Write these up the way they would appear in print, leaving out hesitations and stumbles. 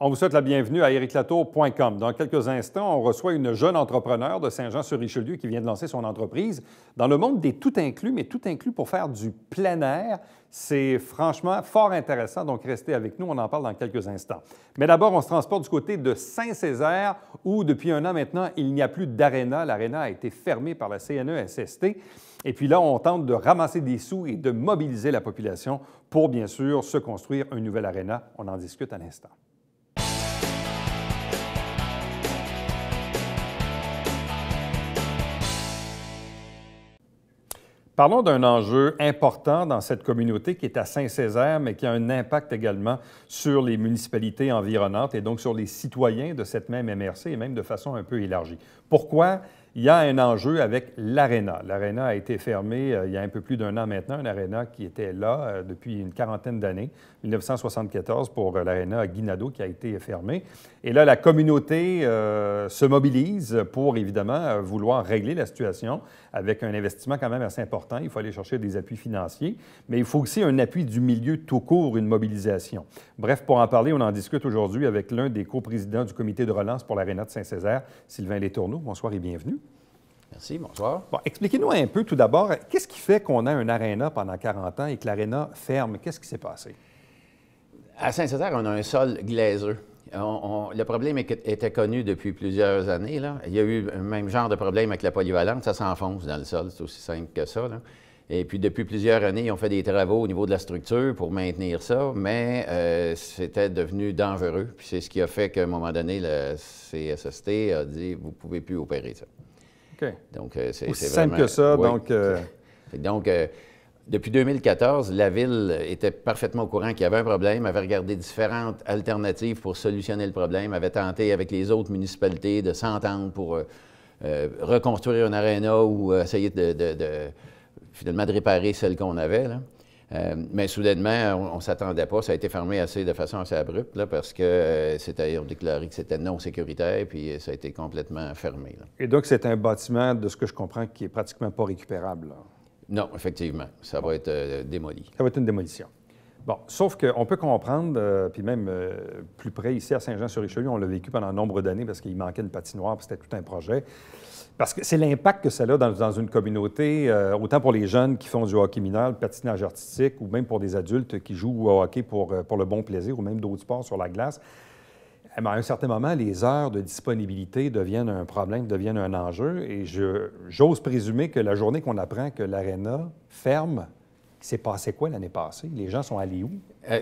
On vous souhaite la bienvenue à ericlatour.com. Dans quelques instants, on reçoit une jeune entrepreneur de Saint-Jean-sur-Richelieu qui vient de lancer son entreprise dans le monde des tout inclus, mais tout inclus pour faire du plein air. C'est franchement fort intéressant, donc restez avec nous, on en parle dans quelques instants. Mais d'abord, on se transporte du côté de Saint-Césaire, où depuis un an maintenant, il n'y a plus d'aréna. L'aréna a été fermée par la CNESST. Et puis là, on tente de ramasser des sous et de mobiliser la population pour, bien sûr, se construire un nouvel aréna. On en discute à l'instant. Parlons d'un enjeu important dans cette communauté qui est à Saint-Césaire, mais qui a un impact également sur les municipalités environnantes et donc sur les citoyens de cette même MRC et même de façon un peu élargie. Pourquoi? Il y a un enjeu avec l'aréna. L'aréna a été fermée il y a un peu plus d'un an maintenant, une aréna qui était là depuis une quarantaine d'années, 1974 pour l'aréna Guinado qui a été fermée. Et là, la communauté se mobilise pour évidemment vouloir régler la situation avec un investissement quand même assez important. Il faut aller chercher des appuis financiers, mais il faut aussi un appui du milieu tout court, une mobilisation. Bref, pour en parler, on en discute aujourd'hui avec l'un des coprésidents du comité de relance pour l'aréna de Saint-Césaire, Sylvain Letourneau. Bonsoir et bienvenue. Merci, bonsoir. Bon, expliquez-nous un peu tout d'abord, qu'est-ce qui fait qu'on a un aréna pendant 40 ans et que l'aréna ferme? Qu'est-ce qui s'est passé? À Saint-Césaire, on a un sol glaiseux. Le problème était connu depuis plusieurs années. Là. Il y a eu le même genre de problème avec la polyvalente. Ça s'enfonce dans le sol, c'est aussi simple que ça. Là. Et puis, depuis plusieurs années, ils ont fait des travaux au niveau de la structure pour maintenir ça, mais c'était devenu dangereux. Puis c'est ce qui a fait qu'à un moment donné, le CSST a dit « vous ne pouvez plus opérer ça ». OK. Donc, c'est aussi simple que ça. Oui. Donc, depuis 2014, la Ville était parfaitement au courant qu'il y avait un problème, avait regardé différentes alternatives pour solutionner le problème, avait tenté avec les autres municipalités de s'entendre pour reconstruire un aréna ou essayer finalement de réparer celle qu'on avait. Là. Mais soudainement, on ne s'attendait pas. Ça a été fermé de façon assez abrupte là, parce que on déclarait que c'était non sécuritaire, puis ça a été complètement fermé. Là. Et donc, c'est un bâtiment, de ce que je comprends, qui est pratiquement pas récupérable. Là. Non, effectivement. Ça va être démoli. Ça va être une démolition. Bon, sauf qu'on peut comprendre, puis même plus près, ici à Saint-Jean-sur-Richelieu, on l'a vécu pendant nombre d'années parce qu'il manquait une patinoire, puis c'était tout un projet. Parce que c'est l'impact que ça a dans une communauté, autant pour les jeunes qui font du hockey mineur, le patinage artistique, ou même pour des adultes qui jouent au hockey pour le bon plaisir, ou même d'autres sports sur la glace. Mais à un certain moment, les heures de disponibilité deviennent un problème, deviennent un enjeu. Et j'ose présumer que la journée qu'on apprend que l'aréna ferme, il s'est passé quoi l'année passée? Les gens sont allés où?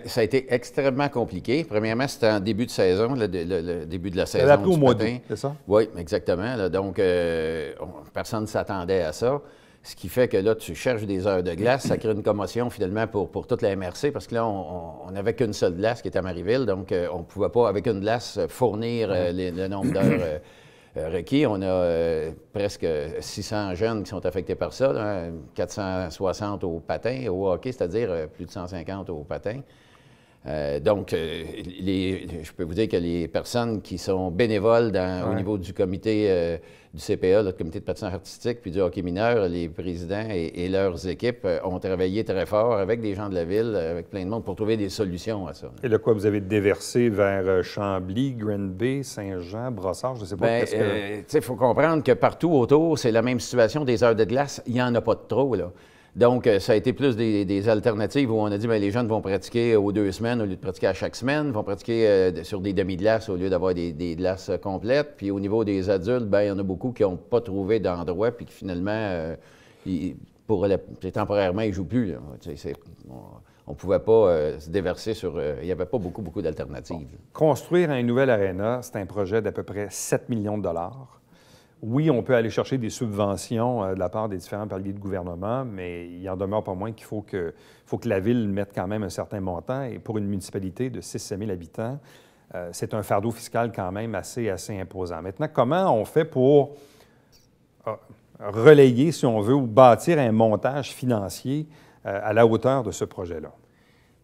Ça a été extrêmement compliqué. Premièrement, c'était en début de saison, le début de la saison. Ça a pris au mois d'août, c'est ça? Oui, exactement. Là, donc, personne ne s'attendait à ça. Ce qui fait que là, tu cherches des heures de glace, ça crée une commotion finalement pour toute la MRC, parce que là, on n'avait qu'une seule glace qui était à Marieville, donc on ne pouvait pas, avec une glace, fournir le nombre d'heures requis. On a presque 600 jeunes qui sont affectés par ça, là, 460 au patin, au hockey, c'est-à-dire plus de 150 au patin. Donc, je peux vous dire que les personnes qui sont bénévoles au niveau du comité du CPA, le comité de patinage artistique, puis du hockey mineur, les présidents et leurs équipes ont travaillé très fort avec des gens de la Ville, avec plein de monde, pour trouver des solutions à ça. Et là, quoi, vous avez déversé vers Chambly, Granby, Saint-Jean, Brossard, je ne sais pas. Il faut comprendre que partout autour, c'est la même situation. Des heures de glace, il n'y en a pas de trop, là. Donc, ça a été plus des alternatives où on a dit bien, les jeunes vont pratiquer aux 2 semaines au lieu de pratiquer à chaque semaine, vont pratiquer sur des demi-glaces au lieu d'avoir des glaces complètes. Puis au niveau des adultes, bien, il y en a beaucoup qui n'ont pas trouvé d'endroit puis qui finalement, temporairement, ils ne jouent plus. Là. On ne pouvait pas se déverser sur... il n'y avait pas beaucoup d'alternatives. Bon. Construire un nouvel aréna, c'est un projet d'à peu près 7 millions de dollars. Oui, on peut aller chercher des subventions de la part des différents paliers de gouvernement, mais il en demeure pas moins qu'il faut que la Ville mette quand même un certain montant. Et pour une municipalité de 6 000 habitants, c'est un fardeau fiscal quand même assez imposant. Maintenant, comment on fait pour relayer, si on veut, ou bâtir un montage financier à la hauteur de ce projet-là?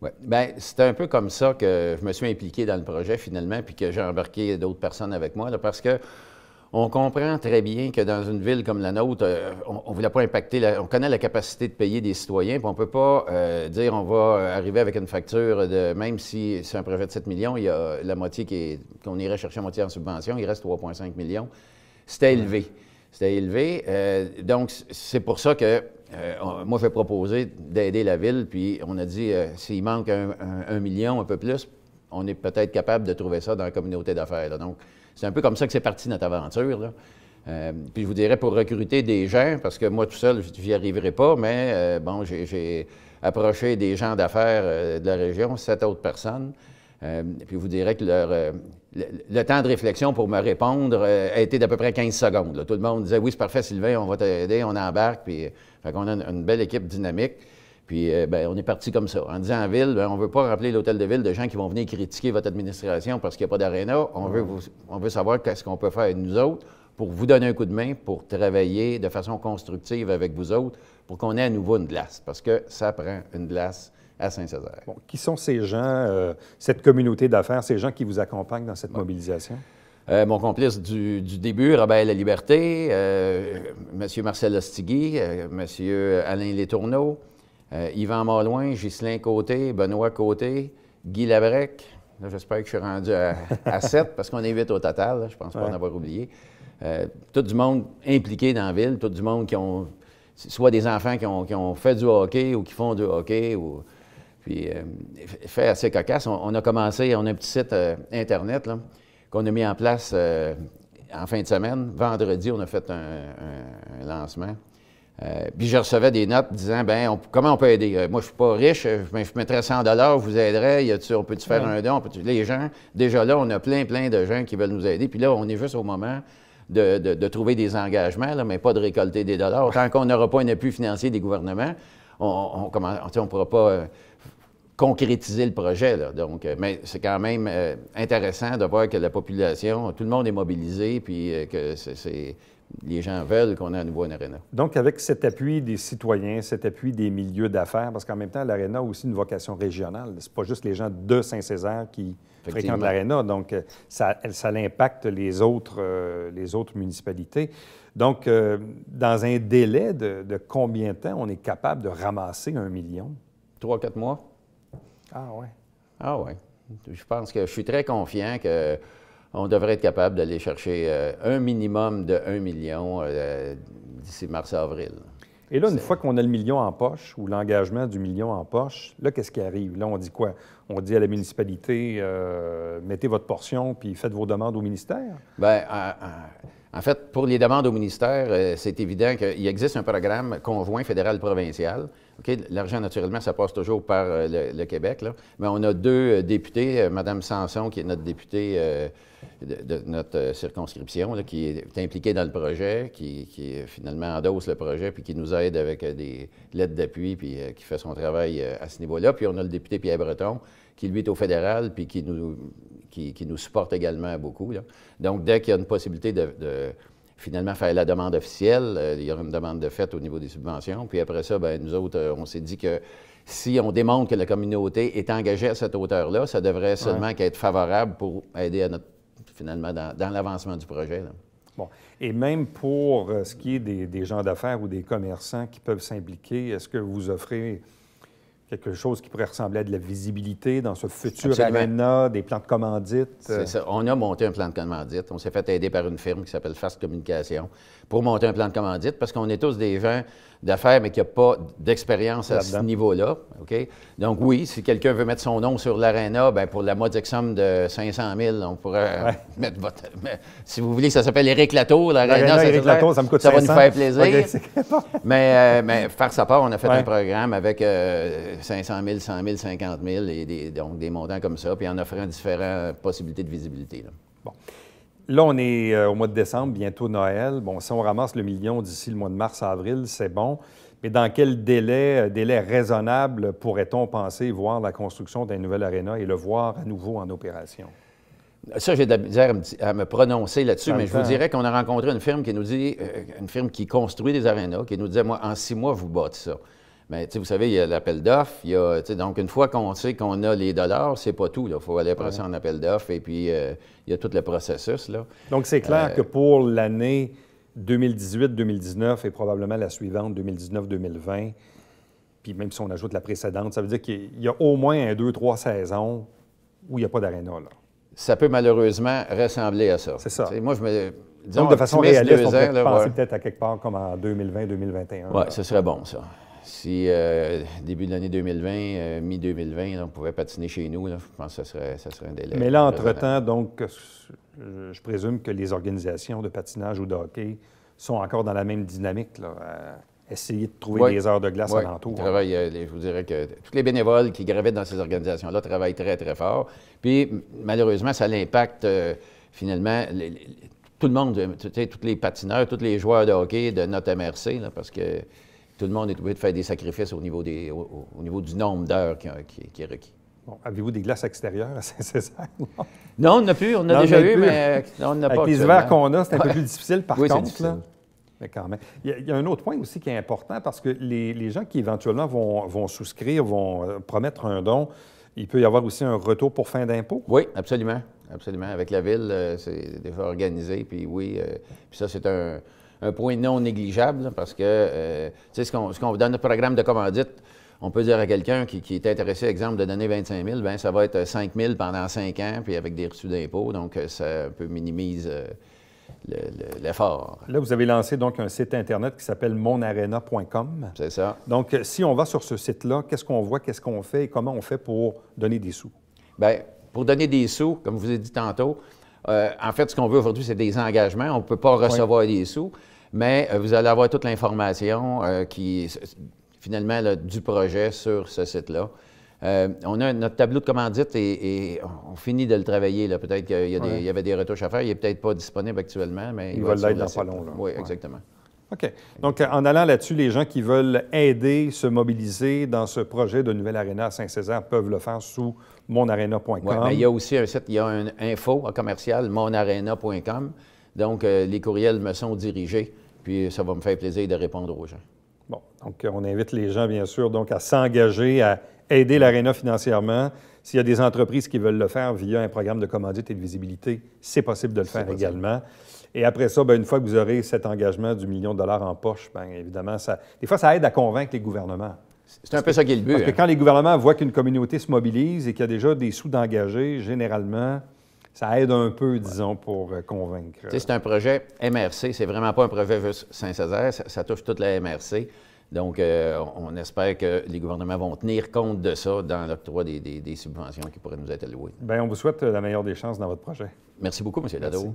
Oui. Bien, c'est un peu comme ça que je me suis impliqué dans le projet finalement, puis que j'ai embarqué d'autres personnes avec moi, là, parce que On comprend très bien que dans une ville comme la nôtre, on ne voulait pas impacter, on connaît la capacité de payer des citoyens, puis on ne peut pas dire on va arriver avec une facture de, même si c'est un projet de 7 millions, il y a la moitié qu'on irait chercher à moitié en subvention, il reste 3,5 millions. C'était élevé. C'était élevé. Donc, c'est pour ça que moi, j'ai proposé d'aider la ville, puis on a dit, s'il manque un million, un peu plus, on est peut-être capable de trouver ça dans la communauté d'affaires, là. Donc, c'est un peu comme ça que c'est parti notre aventure, là. Puis je vous dirais, pour recruter des gens, parce que moi, tout seul, je n'y arriverai pas, mais bon, j'ai approché des gens d'affaires de la région, 7 autres personnes. Puis je vous dirais que le temps de réflexion pour me répondre a été d'à peu près 15 secondes, là. Tout le monde disait « Oui, c'est parfait, Sylvain, on va t'aider, on embarque. » Puis on a une belle équipe dynamique. Puis, bien, on est parti comme ça. En disant en ville, bien, on ne veut pas remplir l'hôtel de ville de gens qui vont venir critiquer votre administration parce qu'il n'y a pas d'aréna. On veut savoir qu'est-ce qu'on peut faire nous autres pour vous donner un coup de main, pour travailler de façon constructive avec vous autres, pour qu'on ait à nouveau une glace. Parce que ça prend une glace à Saint-Césaire. Bon, qui sont ces gens, cette communauté d'affaires, ces gens qui vous accompagnent dans cette mobilisation? Mon complice du début, Robert Laliberté, M. Marcel Ostigui, M. Alain Letourneau, Yvan Malouin, Ghislain Côté, Benoît Côté, Guy Labrec. Là, j'espère que je suis rendu à 7 parce qu'on est 8 au total. Là, je pense pas en avoir oublié. Tout du monde impliqué dans la ville, tout du monde qui ont soit des enfants qui ont fait du hockey ou qui font du hockey. Puis, fait assez cocasse. On a commencé, on a un petit site Internet là, qu'on a mis en place en fin de semaine. Vendredi, on a fait un lancement. Puis je recevais des notes disant, bien, comment on peut aider? Moi, je ne suis pas riche, je mettrais 100 $, je vous aiderais, on peut-tu faire un don? Les gens, déjà là, on a plein de gens qui veulent nous aider. Puis là, on est juste au moment de trouver des engagements, là, mais pas de récolter des dollars. Tant qu'on n'aura pas un appui financier des gouvernements, on ne pourra pas concrétiser le projet, là. Donc, mais c'est quand même intéressant de voir que la population, tout le monde est mobilisé, puis que les gens veulent qu'on ait à nouveau une aréna. Donc, avec cet appui des citoyens, cet appui des milieux d'affaires, parce qu'en même temps, l'aréna a aussi une vocation régionale. C'est pas juste les gens de Saint-Césaire qui fréquentent l'aréna, donc ça impacte les autres municipalités. Donc, dans un délai de combien de temps on est capable de ramasser 1 million? 3-4 mois. Ah oui. Ah oui. Je pense que je suis très confiant qu'on devrait être capable d'aller chercher un minimum de 1 million d'ici mars-avril. Et là, une fois qu'on a le million en poche, ou l'engagement du million en poche, là, qu'est-ce qui arrive? Là, on dit quoi? On dit à la municipalité, mettez votre portion, puis faites vos demandes au ministère? Bien, en fait, pour les demandes au ministère, c'est évident qu'il existe un programme conjoint fédéral-provincial. Okay? L'argent, naturellement, ça passe toujours par le Québec, là. Mais on a 2 députés, Mme Sanson, qui est notre députée de notre circonscription, là, qui est impliquée dans le projet, qui finalement endosse le projet, puis qui nous aide avec des lettres d'appui, puis qui fait son travail à ce niveau-là. Puis on a le député Pierre Breton, qui lui est au fédéral, puis qui nous supporte également beaucoup, là. Donc, dès qu'il y a une possibilité de finalement faire la demande officielle, il y aura une demande de fait au niveau des subventions. Puis après ça, bien, nous autres, on s'est dit que si on démontre que la communauté est engagée à cette hauteur-là, ça devrait seulement être favorable pour aider finalement dans l'avancement du projet, là. Bon. Et même pour ce qui est des gens d'affaires ou des commerçants qui peuvent s'impliquer, est-ce que vous offrez quelque chose qui pourrait ressembler à de la visibilité dans ce futur aréna, des plans de commandite? C'est ça. On a monté un plan de commandite. On s'est fait aider par une firme qui s'appelle Fast Communication pour monter un plan de commandite parce qu'on est tous des gens d'affaires, mais qui n'ont pas d'expérience à ce niveau-là. OK? Donc oui, si quelqu'un veut mettre son nom sur l'aréna, bien pour la modique somme de 500 000, on pourrait mettre votre... Mais, si vous voulez, ça s'appelle Éric Latour, l'aréna. Éric Latour, ça me coûte 500. Ça va nous faire plaisir. Okay, mais faire sa part, on a fait un programme avec 500 000, 100 000, 50 000, et donc des montants comme ça, puis en offrant différentes possibilités de visibilité, là. Bon. Là, on est au mois de décembre, bientôt Noël. Bon, si on ramasse le million d'ici le mois de mars-avril, c'est bon. Mais dans quel délai raisonnable pourrait-on penser voir la construction d'un nouvel aréna et le voir à nouveau en opération? Ça, j'ai de la misère à me prononcer là-dessus, mais je vous dirais qu'on a rencontré une firme qui nous dit, une firme qui construit des arénas, qui nous disait, moi, en 6 mois, vous bâtissez ça. Mais vous savez, il y a l'appel d'offres. Donc, une fois qu'on sait qu'on a les dollars, c'est pas tout. Il faut aller après ça en appel d'offres et puis il y a tout le processus. Là. Donc, c'est clair que pour l'année 2018-2019 et probablement la suivante, 2019-2020, puis même si on ajoute la précédente, ça veut dire qu'il y a au moins 1, 2, 3 saisons où il n'y a pas d'aréna. Ça peut malheureusement ressembler à ça. C'est ça. Moi, donc, de façon réaliste, on peut penser peut-être à quelque part comme en 2020-2021. Oui, ce serait bon, ça. Si début de l'année 2020, mi-2020, on pouvait patiner chez nous, là, je pense que ça serait un délai. Mais là, entre-temps, donc, je présume que les organisations de patinage ou de hockey sont encore dans la même dynamique, là, à essayer de trouver des heures de glace alentour. Je vous dirais que tous les bénévoles qui gravitent dans ces organisations-là travaillent très, très fort. Puis, malheureusement, ça l'impacte finalement tout le monde, tous les patineurs, tous les joueurs de hockey de notre MRC, là, parce que tout le monde est obligé de faire des sacrifices au niveau du nombre d'heures qui est requis. Bon, avez-vous des glaces extérieures à Saint-Césaire? Non, on n'a plus. On a déjà eu, mais on n'a pas. Avec les hivers qu'on a, c'est un peu plus difficile, par contre. Difficile. Là. Mais quand même. Il y a un autre point aussi qui est important, parce que les gens qui éventuellement vont souscrire, vont promettre un don, il peut y avoir aussi un retour pour fin d'impôt? Oui, absolument. Absolument. Avec la Ville, c'est déjà organisé. Puis oui, puis ça, c'est un point non négligeable, parce que, tu sais, dans notre programme de commandite, on peut dire à quelqu'un qui est intéressé, exemple, de donner 25 000, bien, ça va être 5 000 pendant 5 ans, puis avec des reçus d'impôts. Donc, ça un peu minimise l'effort. Là, vous avez lancé donc un site Internet qui s'appelle monarena.com. C'est ça. Donc, si on va sur ce site-là, qu'est-ce qu'on voit, qu'est-ce qu'on fait et comment on fait pour donner des sous? Bien, pour donner des sous, comme je vous ai dit tantôt, en fait, ce qu'on veut aujourd'hui, c'est des engagements. On ne peut pas recevoir des sous, mais vous allez avoir toute l'information finalement, du projet sur ce site-là. On a notre tableau de commandite et on finit de le travailler. Peut-être qu'il y avait des retouches à faire. Il n'est peut-être pas disponible actuellement, mais il va l'être dans pas long. Là. Oui, exactement. OK. Donc, en allant là-dessus, les gens qui veulent aider, se mobiliser dans ce projet de nouvelle aréna à Saint-Césaire peuvent le faire sous monarena.com. Oui, mais il y a aussi un site, il y a un info commercial, monarena.com. Donc, les courriels me sont dirigés, puis ça va me faire plaisir de répondre aux gens. Bon, donc on invite les gens, bien sûr, donc à s'engager, à aider l'aréna financièrement. S'il y a des entreprises qui veulent le faire via un programme de commandite et de visibilité, c'est possible de le faire également. Et après ça, bien, une fois que vous aurez cet engagement du $1 million en poche, bien évidemment, des fois, ça aide à convaincre les gouvernements. C'est un peu ça qui est le but. Parce que quand les gouvernements voient qu'une communauté se mobilise et qu'il y a déjà des sous d'engagés, généralement, ça aide un peu, disons, pour convaincre. Tu sais, c'est un projet MRC, c'est vraiment pas un projet juste Saint-Césaire, ça touche toute la MRC. Donc, on espère que les gouvernements vont tenir compte de ça dans l'octroi des subventions qui pourraient nous être allouées. Bien, on vous souhaite la meilleure des chances dans votre projet. Merci beaucoup, M. Nadeau.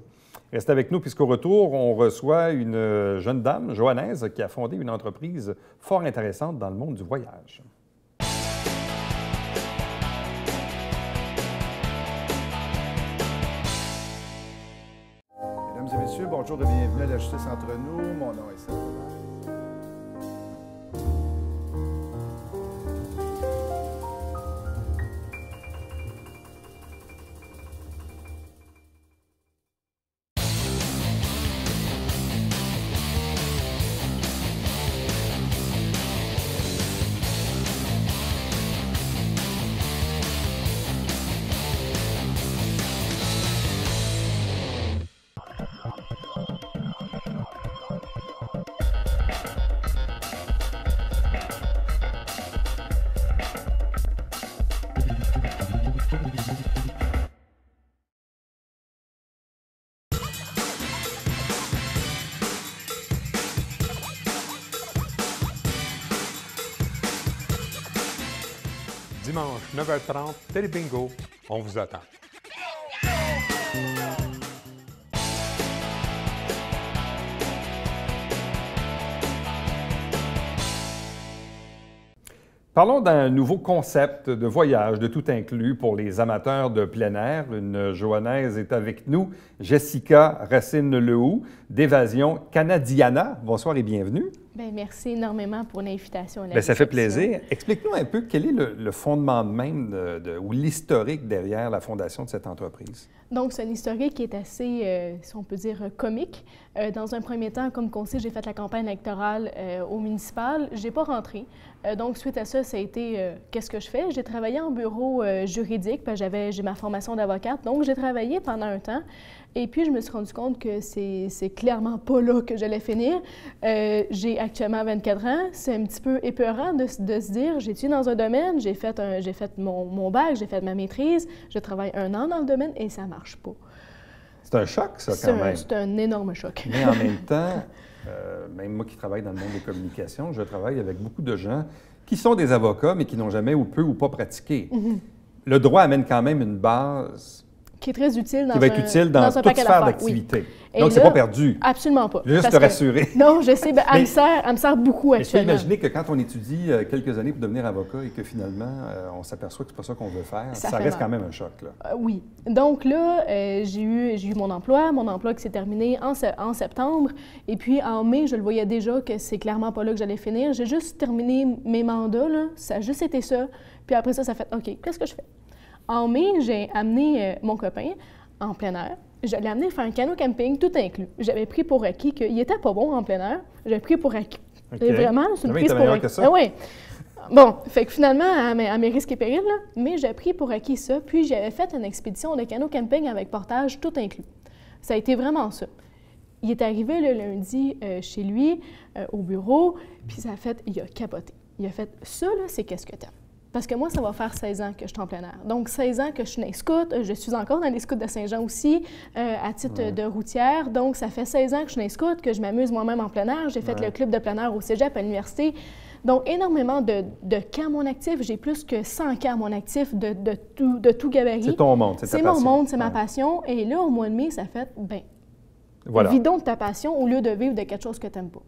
Restez avec nous, puisqu'au retour, on reçoit une jeune dame, johannaise, qui a fondé une entreprise fort intéressante dans le monde du voyage. Mesdames et messieurs, bonjour et bienvenue à la Justice entre nous. Mon nom est Sylvain. Dimanche, 9h30, Télé Bingo, on vous attend. Parlons d'un nouveau concept de voyage, de tout inclus pour les amateurs de plein air. Une johannaise est avec nous, Jessica Racine-Lehoux, d'Évasion Canadiana. Bonsoir et bienvenue. Bien, merci énormément pour l'invitation. Bien, ça fait plaisir. Explique-nous un peu quel est le fondement même ou l'historique derrière la fondation de cette entreprise. Donc, c'est un historique qui est assez, si on peut dire, comique. Dans un premier temps, comme conseiller, j'ai fait la campagne électorale au municipal. Je n'ai pas rentré. Donc, suite à ça, ça a été qu'est-ce que je fais? J'ai travaillé en bureau juridique, parce que j'ai ma formation d'avocate. Donc, j'ai travaillé pendant un temps. Et puis, je me suis rendu compte que c'est clairement pas là que j'allais finir. J'ai actuellement 24 ans. C'est un petit peu épeurant de se dire, j'étudie dans un domaine, j'ai fait mon bac, j'ai fait ma maîtrise, je travaille 1 an dans le domaine et ça marche pas. C'est un choc, ça, quand même. C'est un énorme choc. Mais en même temps, même moi qui travaille dans le monde des communications, je travaille avec beaucoup de gens qui sont des avocats, mais qui n'ont jamais ou peu ou pas pratiqué. Le droit amène quand même une base qui est très utile qui va être utile dans toute sphère d'activité. Oui. Donc, c'est pas perdu. Absolument pas. Je veux juste te rassurer. Non, je sais. Elle me sert beaucoup actuellement. Mais je peux imaginer que quand on étudie quelques années pour devenir avocat et que finalement, on s'aperçoit que c'est pas ça qu'on veut faire, ça reste quand même un choc, là. Oui. Donc là, j'ai eu mon emploi qui s'est terminé en septembre. Et puis, en mai, je le voyais déjà que c'est clairement pas là que j'allais finir. J'ai juste terminé mes mandats, là. Ça a juste été ça. Puis après ça fait, OK, qu'est-ce que je fais? En mai, j'ai amené mon copain en plein air. Je l'ai amené faire un canot camping, tout inclus. J'avais pris pour acquis qu'il n'était pas bon en plein air. J'avais pris pour acquis. Okay. Vraiment, c'est une prise pour acquis. Ah oui. Bon, fait que finalement, à mes risques et périls, là, mais j'ai pris pour acquis ça. Puis j'avais fait une expédition de canot camping avec portage, tout inclus. Ça a été vraiment ça. Il est arrivé le lundi chez lui, au bureau, puis il a capoté. Il a fait, ça, là, c'est qu'est-ce que t'aimes? Parce que moi, ça va faire 16 ans que je suis en plein air. Donc, 16 ans que je suis dans les scouts. Je suis encore dans les scouts de Saint-Jean aussi, à titre de routière. Donc, ça fait 16 ans que je suis dans les scouts, que je m'amuse moi-même en plein air. J'ai fait le club de plein air au cégep, à l'université. Donc, énormément de cas à mon actif. J'ai plus que 100 cas à mon actif de tout gabarit. C'est ton monde, c'est ta passion. C'est mon monde, c'est ma passion. Et là, au mois de mai, ça fait, vidons de ta passion au lieu de vivre de quelque chose que tu n'aimes pas.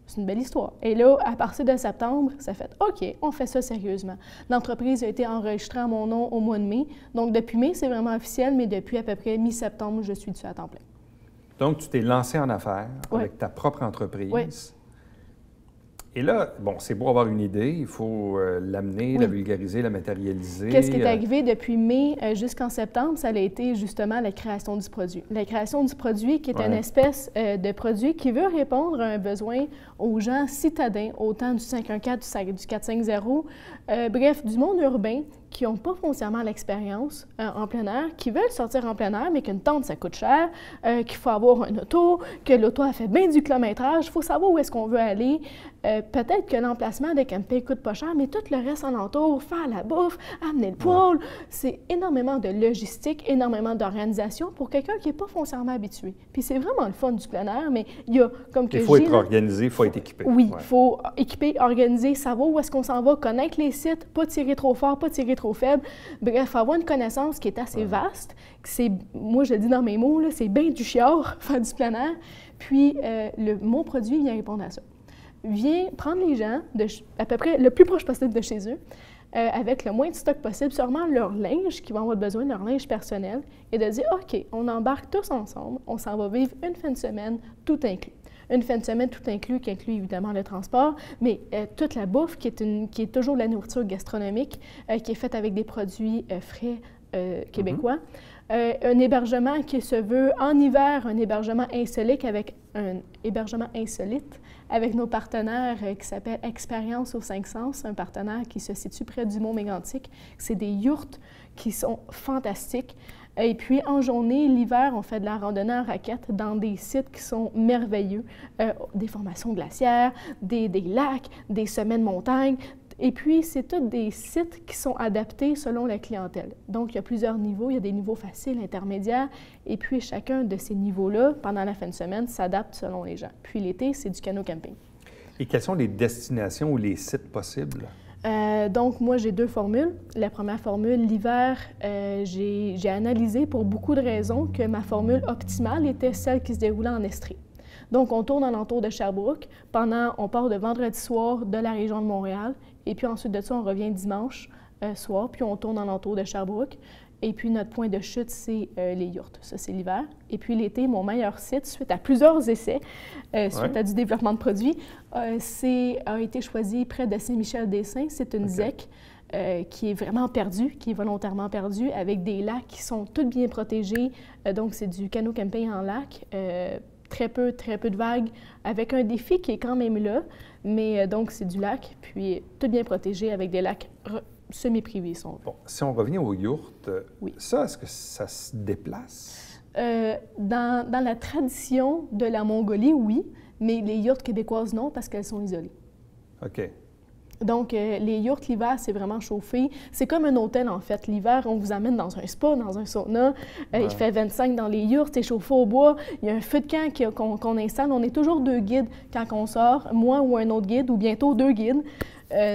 C'est une belle histoire. Et là, à partir de septembre, ça fait OK, on fait ça sérieusement. L'entreprise a été enregistrée à mon nom au mois de mai. Donc, depuis mai, c'est vraiment officiel, mais depuis à peu près mi-septembre, je suis dessus à temps plein. Donc, tu t'es lancé en affaires avec ta propre entreprise. Oui. Et là, bon, c'est beau avoir une idée, il faut l'amener, la vulgariser, la matérialiser. Qu'est-ce qui est arrivé depuis mai jusqu'en septembre? Ça a été justement la création du produit. La création du produit qui est une espèce de produit qui veut répondre à un besoin aux gens citadins, autant du 514, du 450, bref, du monde urbain qui n'ont pas foncièrement l'expérience en plein air, qui veulent sortir en plein air, mais qu'une tente, ça coûte cher, qu'il faut avoir un auto, que l'auto a fait bien du kilométrage, il faut savoir où est-ce qu'on veut aller. Peut-être que l'emplacement de camping coûte pas cher, mais tout le reste alentour, faire la bouffe, amener le poêle, c'est énormément de logistique, énormément d'organisation pour quelqu'un qui n'est pas foncièrement habitué. Puis c'est vraiment le fun du plein air, mais il y a, comme que je dis... Il faut être organisé, il faut être équipé. Oui, il faut équiper, organiser, savoir où est-ce qu'on s'en va, connaître les sites, pas tirer trop fort, pas tirer trop faible. Bref, avoir une connaissance qui est assez vaste. Moi, je le dis dans mes mots, c'est bien du chiard, faire du plein air. Puis, mon produit vient répondre à ça. Vient prendre les gens, à peu près le plus proche possible de chez eux, avec le moins de stock possible, sûrement leur linge, qu'ils vont avoir besoin, leur linge personnel, et de dire, OK, on embarque tous ensemble, on s'en va vivre une fin de semaine, tout inclus. Une fin de semaine tout inclus, qui inclut évidemment le transport, mais toute la bouffe, qui est toujours de la nourriture gastronomique, qui est faite avec des produits frais québécois. Un hébergement qui se veut en hiver, un hébergement insolite avec nos partenaires qui s'appelle Expérience aux 5 Sens, un partenaire qui se situe près du Mont-Mégantic. C'est des yourtes qui sont fantastiques. Et puis, en journée, l'hiver, on fait de la randonnée en raquette dans des sites qui sont merveilleux. Des formations glaciaires, des lacs, des sommets de montagne. Et puis, c'est tous des sites qui sont adaptés selon la clientèle. Donc, il y a plusieurs niveaux. Il y a des niveaux faciles, intermédiaires. Et puis, chacun de ces niveaux-là, pendant la fin de semaine, s'adapte selon les gens. Puis, l'été, c'est du canot camping. Et quelles sont les destinations ou les sites possibles? Donc, moi, j'ai 2 formules. La première formule, l'hiver, j'ai analysé pour beaucoup de raisons que ma formule optimale était celle qui se déroulait en Estrie. Donc, on tourne alentour de Sherbrooke. On part de vendredi soir de la région de Montréal. Et puis ensuite de ça, on revient dimanche soir, puis on tourne en entour de Sherbrooke. Et puis, notre point de chute, c'est les yourtes. Ça, c'est l'hiver. Et puis, l'été, mon meilleur site, suite à plusieurs essais, suite à du développement de produits, a été choisi près de Saint-Michel-des-Saints. C'est une ZEC qui est vraiment perdue, qui est volontairement perdue, avec des lacs qui sont tous bien protégés. Donc, c'est du canot camping en lac. Très peu de vagues, avec un défi qui est quand même là. Mais donc, c'est du lac, puis tout bien protégé avec des lacs semi-privés, si on veut. Bon, si on revient aux yourtes, oui. Ça, est-ce que ça se déplace? Dans la tradition de la Mongolie, oui, mais les yourtes québécoises, non, parce qu'elles sont isolées. OK. Donc, les yourtes, l'hiver, c'est vraiment chauffé. C'est comme un hôtel, en fait. L'hiver, on vous amène dans un spa, dans un sauna. Il fait 25 dans les yourtes, c'est chauffé au bois. Il y a un feu de camp qu'on installe. On est toujours 2 guides quand on sort, moi ou un autre guide, ou bientôt 2 guides.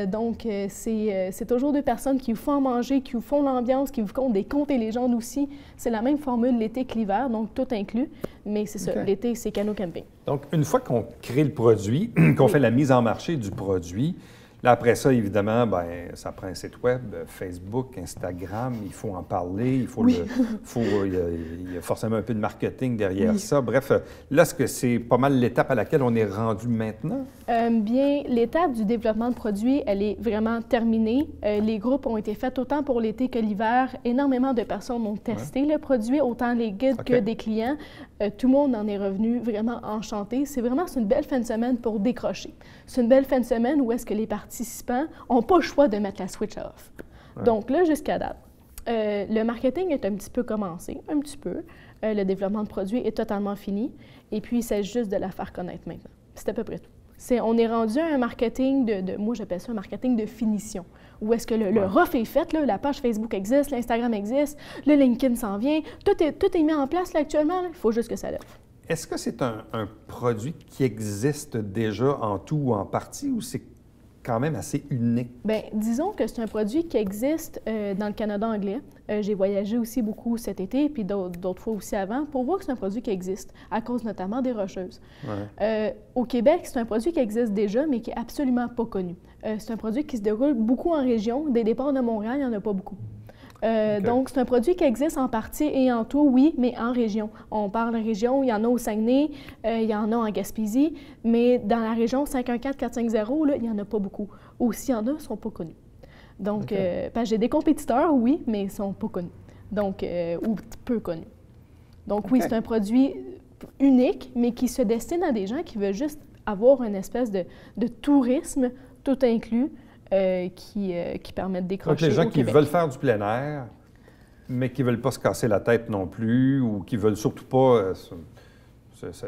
Donc, c'est toujours 2 personnes qui vous font manger, qui vous font l'ambiance, qui vous content des contes et légendes aussi. C'est la même formule l'été que l'hiver, donc tout inclus. Mais c'est ça, l'été, c'est canot camping. Donc, une fois qu'on crée le produit, qu'on fait la mise en marché du produit, là, après ça, évidemment, bien, ça prend un site web, Facebook, Instagram, il faut en parler, il faut il y a forcément un peu de marketing derrière ça. Bref, là, est-ce que c'est pas mal l'étape à laquelle on est rendu maintenant? Bien, l'étape du développement de produits, elle est vraiment terminée. Les groupes ont été faits autant pour l'été que l'hiver. Énormément de personnes ont testé le produit, autant les guides que des clients. Tout le monde en est revenu vraiment enchanté. C'est une belle fin de semaine pour décrocher. C'est une belle fin de semaine où est-ce que les participants n'ont pas le choix de mettre la switch off. Donc là, jusqu'à date, le marketing est un petit peu commencé, un petit peu. Le développement de produits est totalement fini. Et puis, il s'agit juste de la faire connaître maintenant. C'est à peu près tout. On est rendu à un marketing moi j'appelle ça un marketing de finition, où est-ce que le rough est fait, là, la page Facebook existe, l'Instagram existe, le LinkedIn s'en vient, tout est mis en place là, actuellement, il faut juste que ça lève. Est-ce que c'est un produit qui existe déjà en tout ou en partie, ou c'est quand même assez unique? Bien, disons que c'est un produit qui existe dans le Canada anglais. J'ai voyagé aussi beaucoup cet été, puis d'autres fois aussi avant, pour voir que c'est un produit qui existe, à cause notamment des rocheuses. Au Québec, c'est un produit qui existe déjà, mais qui n'est absolument pas connu. C'est un produit qui se déroule beaucoup en région. Des départs de Montréal, il n'y en a pas beaucoup. Donc, c'est un produit qui existe en partie et en tout, oui, mais en région. On parle de région, il y en a au Saguenay, il y en a en Gaspésie, mais dans la région 514-450, là, il n'y en a pas beaucoup. Ou s'il y en a, ils ne sont pas connus. Donc, j'ai des compétiteurs, oui, mais ils ne sont pas connus. Donc, ou peu connus. Donc, oui, c'est un produit unique, mais qui se destine à des gens qui veulent juste avoir une espèce de tourisme tout inclus, qui permettent de décrocher. Donc, les gens qui veulent faire du plein air, mais qui ne veulent pas se casser la tête non plus, ou qui ne veulent surtout pas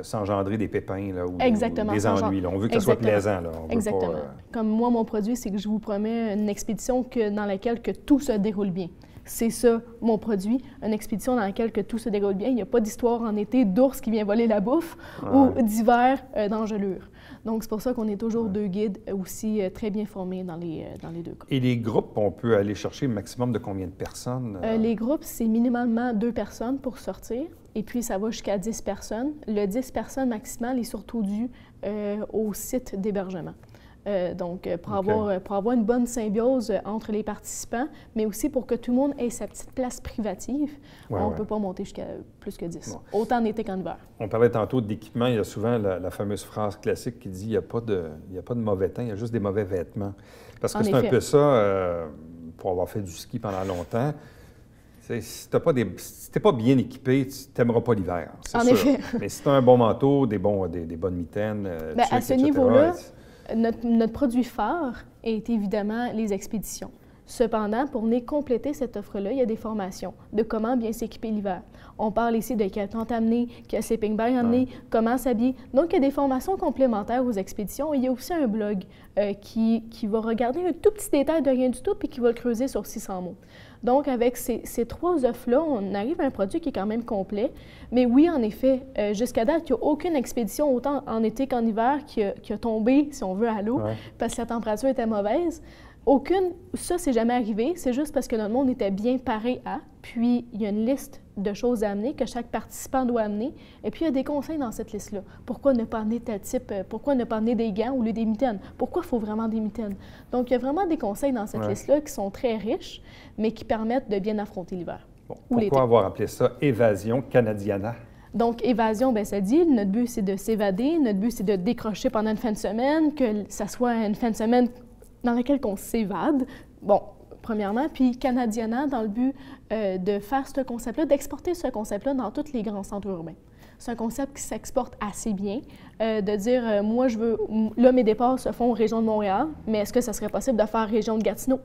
s'engendrer des pépins là, ou des ennuis. Là. On veut que ça soit plaisant. Là. On veut pas, Comme moi, mon produit, c'est que je vous promets une expédition dans laquelle que tout se déroule bien. C'est ça, mon produit, une expédition dans laquelle que tout se déroule bien. Il n'y a pas d'histoire en été d'ours qui vient voler la bouffe ou d'hiver d'engelure. Donc, c'est pour ça qu'on est toujours 2 guides aussi très bien formés dans les 2 cas. Et les groupes, on peut aller chercher un maximum de combien de personnes? Les groupes, c'est minimalement 2 personnes pour sortir. Et puis, ça va jusqu'à 10 personnes. Le 10 personnes maximal est surtout dû au site d'hébergement. Donc, pour avoir une bonne symbiose entre les participants, mais aussi pour que tout le monde ait sa petite place privative, on ne peut pas monter jusqu'à plus que 10, autant en été qu'en hiver. On parlait tantôt d'équipement. Il y a souvent la fameuse phrase classique qui dit « il n'y a pas de mauvais temps, il y a juste des mauvais vêtements ». Parce que c'est un peu ça, pour avoir fait du ski pendant longtemps. Si tu n'es pas bien équipé, tu n'aimeras pas l'hiver, c'est sûr. Effet. Mais si tu as un bon manteau, des bonnes mitaines, à ce niveau-là, notre produit phare est évidemment les expéditions. Cependant, pour venir compléter cette offre-là, il y a des formations de comment bien s'équiper l'hiver. On parle ici de quelle tente amener, quel sleeping bag amener, comment s'habiller. Donc, il y a des formations complémentaires aux expéditions. Et il y a aussi un blog qui va regarder un tout petit détail de rien du tout puis qui va le creuser sur 600 mots. Donc, avec ces 3 offres-là, on arrive à un produit qui est quand même complet. Mais oui, en effet, jusqu'à date, il n'y a aucune expédition, autant en été qu'en hiver, qui a tombé, si on veut, à l'eau, parce que la température était mauvaise. Ça, c'est jamais arrivé. C'est juste parce que notre monde était bien paré à. Puis, il y a une liste de choses à amener, que chaque participant doit amener. Et puis, il y a des conseils dans cette liste-là. Pourquoi ne pas amener tel type? Pourquoi ne pas amener des gants au lieu des mitaines? Pourquoi il faut vraiment des mitaines? Donc, il y a vraiment des conseils dans cette liste-là qui sont très riches, mais qui permettent de bien affronter l'hiver. Bon, pourquoi avoir appelé ça Évasion Canadiana? Donc, évasion, bien, ça dit, notre but, c'est de s'évader. Notre but, c'est de décrocher pendant une fin de semaine, que ça soit une fin de semaine dans laquelle on s'évade. Bon, premièrement. Puis Canadiana, dans le but de faire ce concept-là, d'exporter ce concept-là dans tous les grands centres urbains. C'est un concept qui s'exporte assez bien, de dire, moi, je veux... Là, mes départs se font région de Montréal, mais est-ce que ça serait possible de faire région de Gatineau,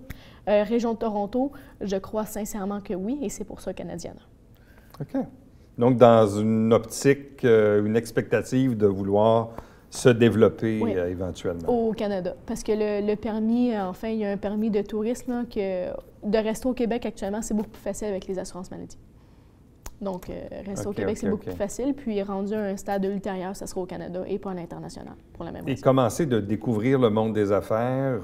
région de Toronto? Je crois sincèrement que oui, et c'est pour ça Canadiana. OK. Donc, dans une optique, une expectative de vouloir se développer éventuellement. Au Canada. Parce que le permis, enfin, il y a un permis de tourisme là, que de rester au Québec actuellement, c'est beaucoup plus facile avec les assurances maladie. Donc, rester au Québec, c'est beaucoup plus facile. Puis, rendu à un stade ultérieur, ça sera au Canada et pas à l'international, pour la même raison. Et commencer de découvrir le monde des affaires,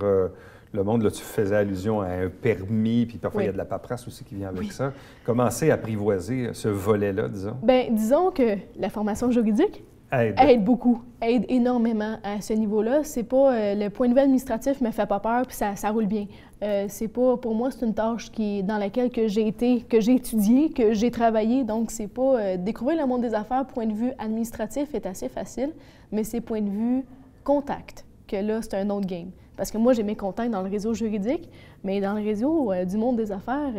le monde, là, tu faisais allusion à un permis, puis parfois, il y a de la paperasse aussi qui vient avec ça. Commencer à apprivoiser ce volet-là, disons. Bien, disons que la formation juridique aide beaucoup, aide énormément à ce niveau-là. C'est pas le point de vue administratif me fait pas peur, puis ça roule bien. C'est pas, pour moi, c'est une tâche dans laquelle que j'ai étudié, que j'ai travaillé. Donc, c'est pas découvrir le monde des affaires, point de vue administratif est assez facile, mais c'est point de vue contact que là, c'est un autre game. Parce que moi, j'ai mes contacts dans le réseau juridique, mais dans le réseau du monde des affaires,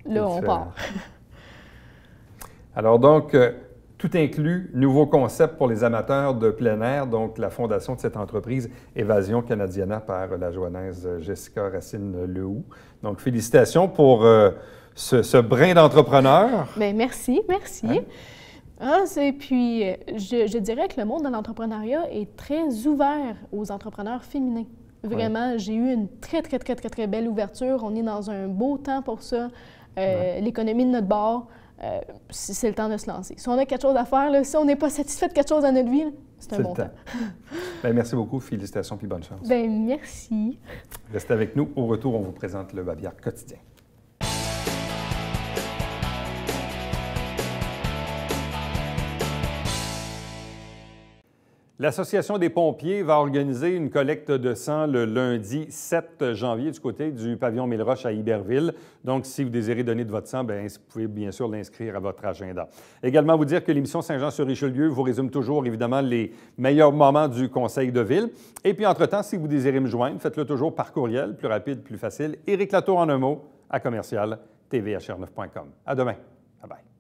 là, on part. Alors donc, tout inclus, nouveau concept pour les amateurs de plein air, donc la fondation de cette entreprise Évasion Canadiana par la Joannaise Jessica Racine-Lehoux. Donc, félicitations pour ce brin d'entrepreneur. Bien, merci. Puis, je dirais que le monde de l'entrepreneuriat est très ouvert aux entrepreneurs féminins. Vraiment, j'ai eu une très belle ouverture. On est dans un beau temps pour ça. L'économie de notre bord, c'est le temps de se lancer. Si on a quelque chose à faire, là, si on n'est pas satisfait de quelque chose dans notre vie, c'est un bon temps. Bien, merci beaucoup. Félicitations puis bonne chance. Bien, merci. Restez avec nous. Au retour, on vous présente le Babillard quotidien. L'Association des pompiers va organiser une collecte de sang le lundi 7 janvier du côté du pavillon Mille-Roches à Iberville. Donc, si vous désirez donner de votre sang, bien, vous pouvez bien sûr l'inscrire à votre agenda. Également, vous dire que l'émission Saint-Jean-sur-Richelieu vous résume toujours, évidemment, les meilleurs moments du conseil de ville. Et puis, entre-temps, si vous désirez me joindre, faites-le toujours par courriel, plus rapide, plus facile. Éric Latour en un mot, à commercial tvhr9.com. À demain. Bye bye.